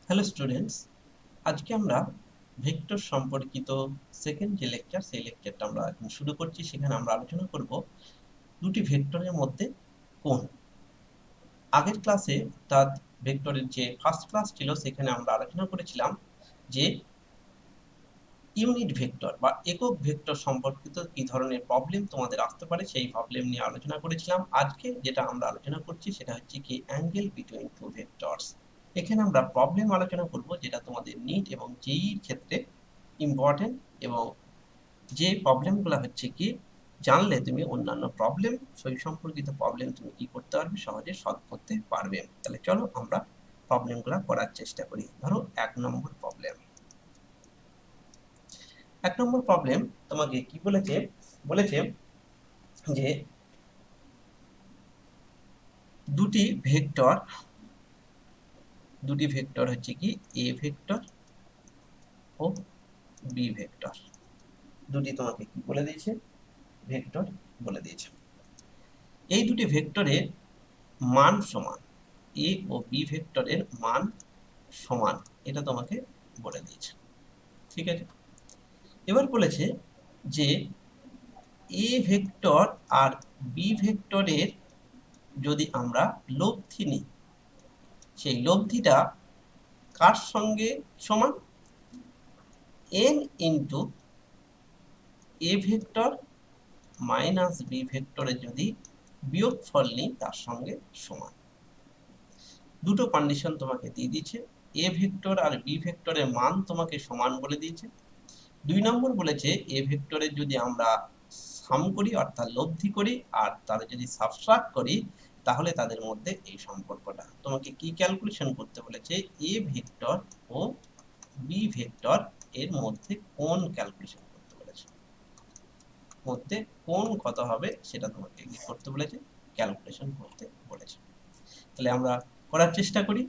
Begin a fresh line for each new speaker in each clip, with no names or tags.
Hello students, আজকে আমরা vector সম্পর্কিত সেকেন্ড যে লেকচার সেই লেকচারটা আমরা এখন শুরু করছি। সেখানে আমরা আলোচনা করব দুটি ভেক্টরের মধ্যে কোণ। আগের ক্লাসে অর্থাৎ ভেক্টরের যে ফার্স্ট ক্লাস ছিল সেখানে আমরা আলোচনা করেছিলাম যে ইউনিট ভেক্টর বা একক ভেক্টর সম্পর্কিত কি ধরনের প্রবলেম তোমাদের আসতে পারে সেই প্রবলেম নিয়ে আলোচনা করেছিলাম। আজকে যেটা আমরা আলোচনা করছি সেটা হচ্ছে কি অ্যাঙ্গেল বিটুইন টু ভেক্টরস। এখানে আমরা প্রবলেম আলোচনা করব যেটা তোমাদের নিট এবং জেইর ক্ষেত্রে ইম্পর্টেন্ট, এবং যে প্রবলেমগুলো হচ্ছে কি জানলে তুমি অন্যান্য প্রবলেম সেই সম্পর্কিত প্রবলেম তুমি কি করতে পারবে, সহজে সলভ করতে পারবে। তাহলে চলো আমরা প্রবলেমগুলো করার চেষ্টা করি। ধরো 1 নম্বর প্রবলেম। 1 নম্বর প্রবলেম তোমাকে কি বলেছে, বলেছে যে দুটি ভেক্টর হচ্ছে কি এ ভেক্টর ও বি ভেক্টর, দুটি তোমাকে কি বলে দিয়েছে, ভেক্টর বলে দিয়েছে। এই দুটি ভেক্টরের মান সমান, এ ও বি ভেক্টরের মান সমান, এটা তোমাকে বলে দিয়েছে। ঠিক আছে, এবার বলেছে যে এ ভেক্টর আর বি ভেক্টরের যদি আমরা লব্ধি নিই, সেই লব্ধিটা কার সঙ্গে সমান, n into A vector minus B ভেক্টরের যদি বিয়োগফল নিই তার সঙ্গে সমান। দুটো কন্ডিশন তোমাকে দিয়ে দিয়েছে, এ ভেক্টর আর বি ভেক্টরের মান তোমাকে সমান বলে দিয়েছে। 2 নম্বর বলেছে এ ভেক্টরের যদি আমরা সাম করি অর্থাৎ লব্ধি করি আর তাদের যদি সাবট্রাক্ট করি তাহলে তাদের মধ্যে এই সম্পর্কটা তোমাকে কি ক্যালকুলেশন করতে বলেছে, এ ভেক্টর ও বি ভেক্টর এর মধ্যে কোণ ক্যালকুলেশন করতে বলেছে। মধ্যে কোণ কত হবে সেটা তোমাকে কি করতে বলেছে, ক্যালকুলেশন করতে বলেছে। তাহলে আমরা করার চেষ্টা করি।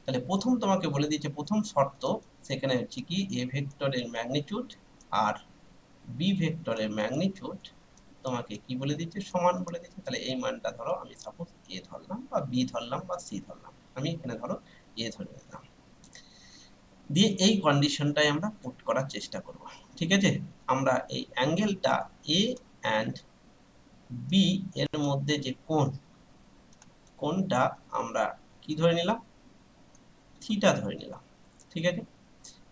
তাহলে প্রথম তোমাকে বলে দিয়েছে, প্রথম শর্ত সেখানে হচ্ছে কি এ ভেক্টরের ম্যাগনিটিউড আর বি ভেক্টরের ম্যাগনিটিউড তোমাকে কি বলে দিচ্ছে, সমান বলে দিচ্ছে। তাহলে এই মানটা ধরো আমি সাপোজ এ ধরলাম বা বি ধরলাম বা সি ধরলাম, আমি এখানে ধরো এ ধরে নিলাম, দিয়ে এই কন্ডিশনটাই আমরা পুট করার চেষ্টা করব। ঠিক আছে, আমরা এই অ্যাঙ্গেলটা এ অ্যান্ড বি এর মধ্যে যে কোণটা আমরা কি ধরে নিলাম, থিটা ধরে নিলাম। ঠিক আছে,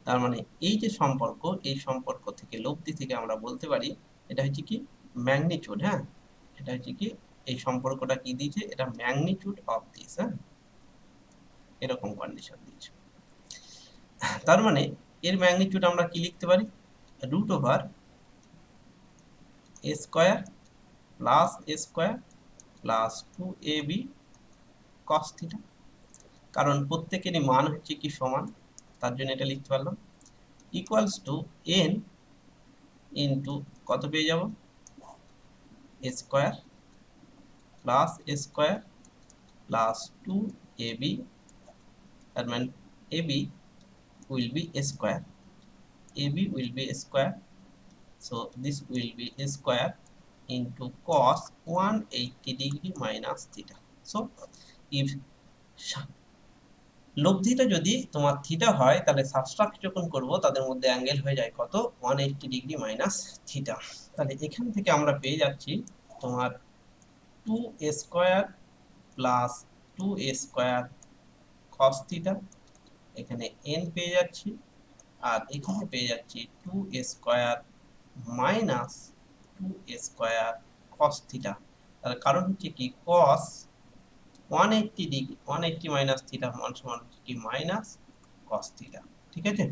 তার মানে এই যে সম্পর্ক, এই সম্পর্ক থেকে লব্ধি থেকে আমরা বলতে পারি এটা হচ্ছে কি ম্যাগনিটিউড। হ্যাঁ, এটা হচ্ছে কি এই সম্পর্কটা কি দিয়েছে, এটা ম্যাগনিটিউড অফ দিস। হ্যাঁ, এরকম কন্ডিশন দিয়েছে। তার মানে এর ম্যাগনিটিউড আমরা কি লিখতে পারি, root over a square plus a square plus 2ab cos theta. কারণ প্রত্যেকেরই মান হচ্ছে কি সমান, তার জন্য এটা লিখতে পারলাম, ইকুয়ালস টু n ইন্টু কত পেয়ে যাব, এ square plus a square plus 2ab, তার মানে ab will be a square, ab will be a square, so this will be a square into cos 180 degree minus theta. So if লব্ধিটা যদি তোমার theta হয় তাহলে subtract যখন করব তাদের মধ্যে অ্যাঙ্গেল হয়ে যায় কত, 180 ডিগ্রি মাইনাস থিটা। তাহলে এখান থেকে আমরা পেয়ে যাচ্ছি তোমার 2a square plus 2a square cos theta, এখানে n পেয়ে যাচ্ছি, আর এখানে পেয়ে যাচ্ছি 2a square minus 2a square cos theta. তার কারণ হচ্ছে কি cos 180 ডিগ্রি, 180 মাইনাস থিটা মান সমান হচ্ছে কি মাইনাস cos থিটা। ঠিক আছে,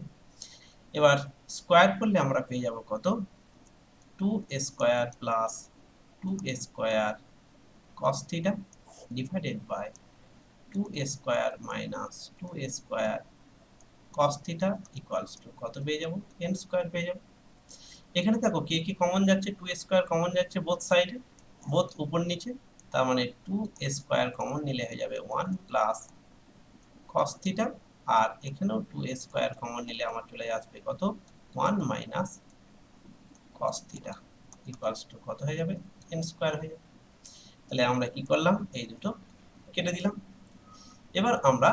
এবার স্কোয়ার করলে আমরা পেয়ে যাব কত, 2a square plus 2a square cos theta divided by 2a square minus 2a square cos theta equals to কত পেয়ে যাব, n স্কোয়ার পেয়ে যাব। এখানে দেখো কে কি কমন যাচ্ছে, 2a স্কোয়ার কমন যাচ্ছে বোথ সাইডে, বোথ উপর নিচে, তার মানে 2a স্কোয়ার কমন নিলে হয়ে যাবে 1 প্লাস cos থিটা, আর এখানেও 2a স্কোয়ার কমন নিলে আমার চলে আসবে কত, 1 minus cos theta equals to কত হয়ে যাবে, n স্কোয়ার হয়ে যাবে। তাহলে আমরা কি করলাম, এই দুটো কেটে দিলাম। এবার আমরা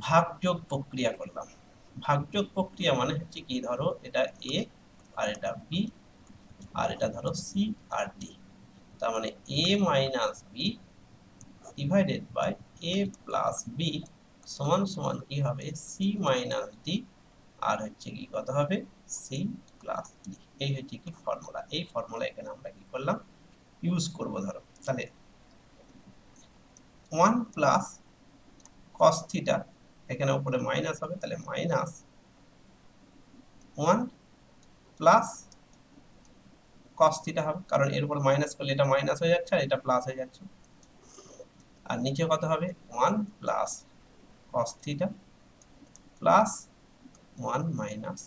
ভাগযোগ প্রক্রিয়া করলাম। ভাগযোগ প্রক্রিয়া মানে হচ্ছে কি, ধরো এটা এ আর এটা বি আর এটা ধরো সি আর ডি, তার মানে a minus b divided by a plus b সমান সমান কি হবে, সি মাইনাস ডি আর হচ্ছে কি কত হবে, সি প্লাস ডি। এই হচ্ছে কি ফর্মুলা। এই ফর্মুলা এখানে আমরা কি করলাম, ইউজ করব। ধরো তাহলে 1 প্লাস কস থিটা, এখানে উপরে মাইনাস হবে, তাহলে মাইনাস 1 প্লাস কস থিটা হবে, কারণ এর উপর মাইনাস করলে এটা মাইনাস হয়ে যাচ্ছে আর এটা প্লাস হয়ে যাচ্ছে। আর নিচে কত হবে, 1 plus cos theta plus 1 minus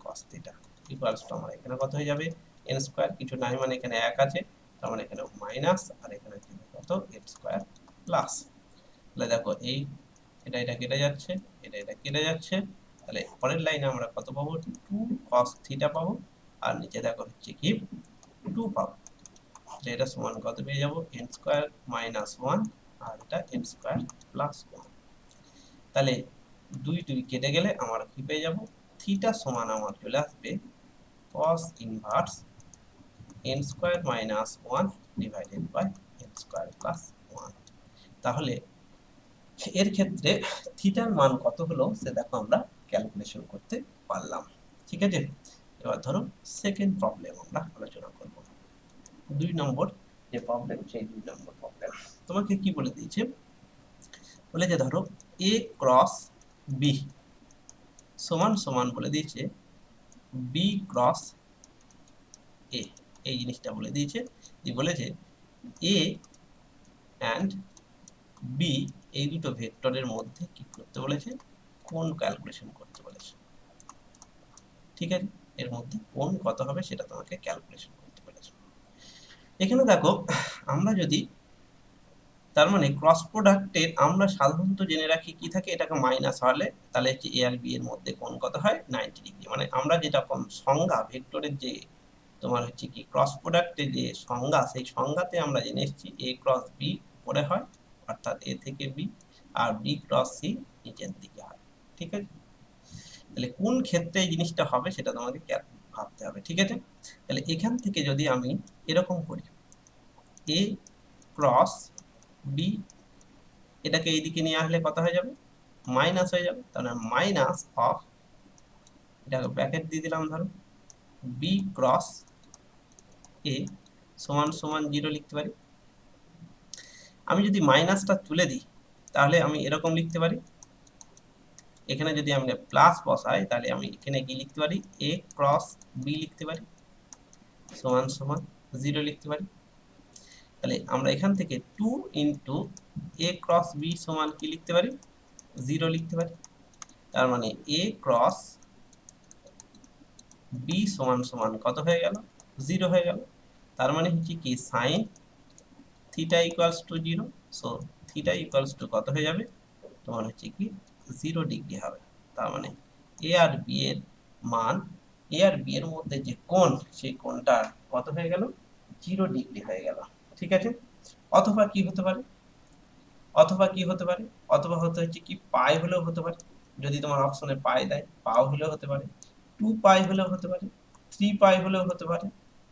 cos theta equals two, আমার এখানে কত হয়ে যাবে, এন স্কয়ার, কিছু নাই মানে এখানে এক আছে, তার মানে এখানে মাইনাস আর এখানে কত, এন স্কয়ার প্লাস। তাহলে দেখো এই এটা কেটে যাচ্ছে, এটা কেটে যাচ্ছে, তাহলে পরের লাইনে আমরা কত পাবো, 2 cos থিটা পাবো, আর নিচে দেখো হচ্ছে কি 2 পাবো। এটা সমান কত পেয়ে যাবো, n স্কয়ার মাইনাস 1 আর এটা n স্কয়ার প্লাস 1। তাহলে 2 2 কেটে গেলে আমরা কি পেয়ে যাব, থিটা সমান আমার চলে আসবে cos inverse n square minus 1 divided by n square plus 1। তাহলে এর ক্ষেত্রে থিটার মান কত হলো সে দেখো আমরা ক্যালকুলেশন করতে পারলাম। ঠিক আছে, এবার ধরো সেকেন্ড প্রবলেম আমরা আলোচনা করব। 2 নম্বর যে প্রবলেম, সেই 2 নম্বর প্রবলেম তোমাকে কি বলে দিয়েছে, বলে যে ধরো a ক্রস b সমান সমান বলে দিয়েছে b ক্রস a। এই জিনিসটা বলে দিয়েছে, যে বলেছে a অ্যান্ড b এই দুটো ভেক্টরের মধ্যে কি করতে বলেছে, কোণ ক্যালকুলেশন করতে বলেছে। ঠিক আছে, এর মধ্যে কোণ কত হবে সেটা তোমাকে ক্যালকুলেশন করতে বলেছে। এখানে দেখো আমরা যদি, তার মানে ক্রস প্রোডাক্টের আমরা সাধারণত জেনে রাখি কি থাকে, এটাকে মাইনাস হলে তাহলে হচ্ছে এ আর বি এর মধ্যে কোণ কত হয়, 90 ডিগ্রি। মানে আমরা যেটা সংজ্ঞা ভেক্টরের যে তোমার হচ্ছে কি ক্রস প্রোডাক্টের যে সংজ্ঞা, সেই সংজ্ঞাতে আমরা জেনে এসেছি এ ক্রস বি উপরে হয়, অর্থাৎ এ থেকে বি, আর বি ক্রস সি নিচের দিকে হয়। ঠিক আছে, তাহলে কোন ক্ষেত্রে এই জিনিসটা হবে সেটা তোমাকে ভাবতে হবে। ঠিক আছে, তাহলে এখান থেকে যদি আমি এরকম করি এ ক্রস বি, এটাকে এইদিকে নিয়ে আসলে কত হয়ে যাবে, মাইনাস হয়ে যাবে, তাহলে মাইনাস অফ, এটাকে ব্র্যাকেট দিয়ে দিলাম, ধরো বি ক্রস এ সমান সমান 0 লিখতে পারি। আমি যদি মাইনাসটা তুলে দিই তাহলে আমি এরকম লিখতে পারি, এখানে যদি আমি প্লাস বসাই তাহলে আমি এখানে কি লিখতে পারি, এ ক্রস বি লিখতে পারি সমান সমান 0 লিখতে পারি। তাহলে আমরা এখান থেকে 2 ইন্টু এ ক্রস বি সমান কি লিখতে পারি, 0 লিখতে পারি। তার মানে এ ক্রস বি সমান সমান কত হয়ে গেল, 0 হয়ে গেল। তার মানে হচ্ছে কি sine theta equals two 0, so theta equals to কত হয়ে যাবে, তোমার হচ্ছে কি 0 ডিগ্রি হবে। তার মানে এ আর বি এর মান, এ আর বি এর মধ্যে যে কোণ, সেই কোণটা কত হয়ে গেল, 0 ডিগ্রি হয়ে গেল। ঠিক আছে, অথবা কি হতে পারে, অথবা কি হতে পারে, অথবা হতে হচ্ছে কি পাই হলেও হতে পারে। যদি তোমার অপশনে পাই দেয়, পাও হলেও হতে পারে, 2 পাই হলেও হতে পারে, 3 পাই হলেও হতে পারে,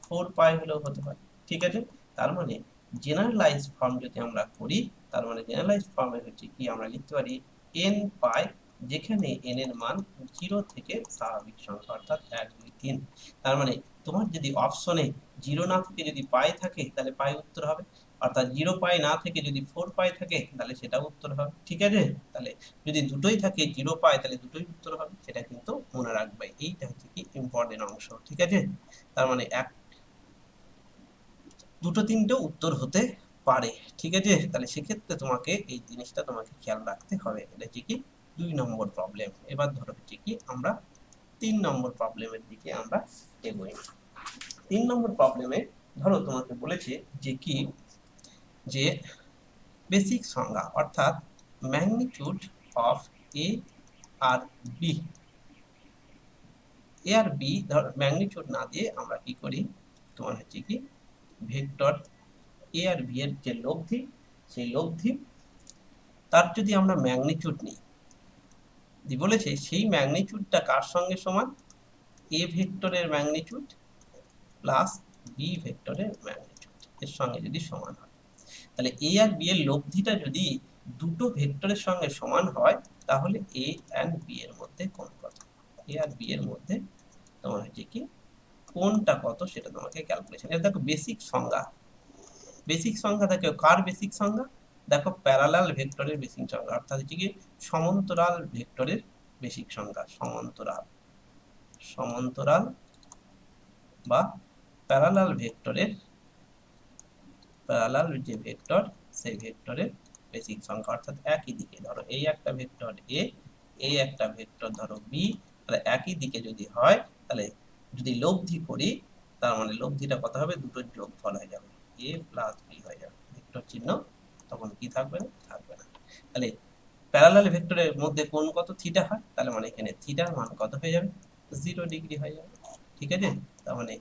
4 পাই হলেও হতে পারে। ঠিক আছে, তার মানে জেনারেলাইজ ফর্ম যদি আমরা করি, তার মানে জেনারেলাইজ ফর্মে হচ্ছে কি আমরা লিখতে পারি n পাই, যেখানে n এর মান 0 থেকে স্বাভাবিক সংখ্যা অর্থাৎ 1 2 3। তার মানে তোমার যদি অপশনে 0 না থেকে যদি পাই থাকে তাহলে পাই উত্তর হবে, অর্থাৎ 0 পাই না থেকে যদি 4 পাই থাকে তাহলে সেটাও উত্তর হবে। ঠিক আছে, তাহলে যদি দুটোই থাকে 0 পাই তাহলে দুটোই উত্তর হবে, সেটা কিন্তু মনে রাখবে, এইটা হচ্ছে কি ইম্পর্টেন্ট অংশ। ঠিক আছে, তার মানে দুটো তিনটে উত্তর হতে পারে। ঠিক আছে, তাহলে সেক্ষেত্রে তোমাকে এই জিনিসটা তোমাকে খেয়াল রাখতে হবে। এটা হচ্ছে কি 2 নম্বর প্রবলেম। এবার ধরো হচ্ছে কি আমরা 3 নম্বর প্রবলেমের দিকে আমরা এগোই। 3 নম্বর প্রবলেমে ধরো তোমাকে বলেছে যে কি, যে বেসিক সংজ্ঞা অর্থাৎ ম্যাগনিটিউড অফ এ আর বি। এ আর বি ধর ম্যাগনিটিউড না দিয়ে আমরা কি করি, তোমার হচ্ছে কি ভেক্টর এ আর বি এর যে লব্ধি, সেই লব্ধি তার যদি আমরা ম্যাগনিটিউড নিই, বলেছে সেই ম্যাগনিটিউডটা কার সঙ্গে সমান, এ ভেক্টরের ম্যাগনিটিউড প্লাস বি ভেক্টরের ম্যাগনিটিউড এর সঙ্গে যদি সমান হয়। তাহলে এ আর বি এর লব্ধিটা যদি দুটো ভেক্টরের সঙ্গে সমান হয় তাহলে এ এন্ড বি এর মধ্যে কোণ কত, এ আর বি এর মধ্যে তোমার হচ্ছে কি কোণটা কত সেটা তোমাকে ক্যালকুলেশন। এটা দেখো বেসিক সংজ্ঞা, বেসিক সংজ্ঞা দেখো কার বেসিক সংজ্ঞা, দেখো প্যারালাল ভেক্টরের বেসিক সংজ্ঞা, অর্থাৎ হচ্ছে কি সমান্তরাল ভেক্টরের বেসিক সংজ্ঞা, সমান্তরাল, সমান্তরাল বা প্যারালাল ভেক্টরের, প্যারালাল যে ভেক্টর সেই ভেক্টরের বেসিক সংখ্যা, অর্থাৎ একই দিকে ধরো এই একটা ভেক্টর এ, এই একটা ভেক্টর ধরো বি, তাহলে একই দিকে যদি হয় তাহলে যদি লব্ধি করি তার মানে লব্ধিটা কত হবে, দুটোর যোগফল হয়ে যাবে, এ প্লাস বি হয়ে যাবে, ভেক্টর চিহ্ন তখন কি থাকবে না, থাকবে না। তাহলে প্যারালাল ভেক্টরের মধ্যে কোণ কত, থিটা হয়, তাহলে মানে এখানে থিটার মান কত হয়ে যাবে, 0 ডিগ্রি হয়ে যাবে। ঠিক আছে, তার মানে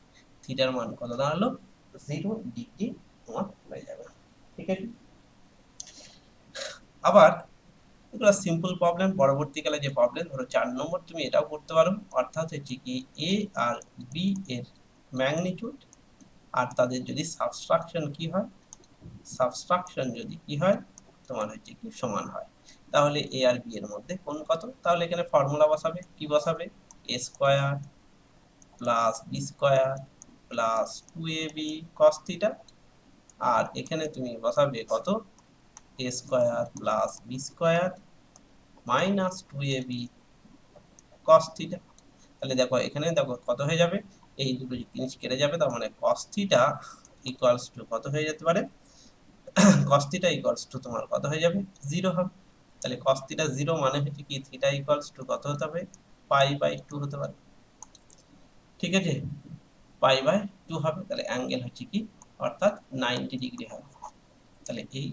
থিটার মান কত দাঁড়ালো, 0 ডিগ্রি তোমার হয়ে যাবে। ঠিক আছে, আবার এগুলো সিম্পল প্রবলেম, পরবর্তীকালে যে প্রবলেম ধরো 4 নম্বর তুমি এটাও করতে পারো, অর্থাৎ হচ্ছে কি এ আর বি এর ম্যাগনিটিউড আর তাদের যদি সাবট্রাকশন কি হয়, সাবট্রাকশন যদি কি হয় তোমার হচ্ছে কি সমান হয়, তাহলে এ আর বি এর মধ্যে কোণ কত, তাহলে এখানে ফর্মুলা বসাবে, কি বসাবে, a square plus b square plus 2ab cos theta, আর এখানে তুমি বসাবে কত, a square plus b square minus 2ab cos theta. তাহলে দেখো এখানে দেখো কত হয়ে যাবে, এই দুটো জিনিস কেটে যাবে, তার মানে cos থিটা ইকুয়ালস টু কত হয়ে যেতে পারে, cos থিটা ইকুয়ালস টু তোমার কত হয়ে যাবে, 0 হবে। তাহলে cos থিটা 0 মানে হচ্ছে কি থিটা ইকুয়ালস টু কত হতে হবে, π/2 হতে পারে। ঠিক আছে, π/2 হবে, তাহলে অ্যাঙ্গেল হচ্ছে কি অর্থাৎ 90 ডিগ্রি হবে। তাহলে এই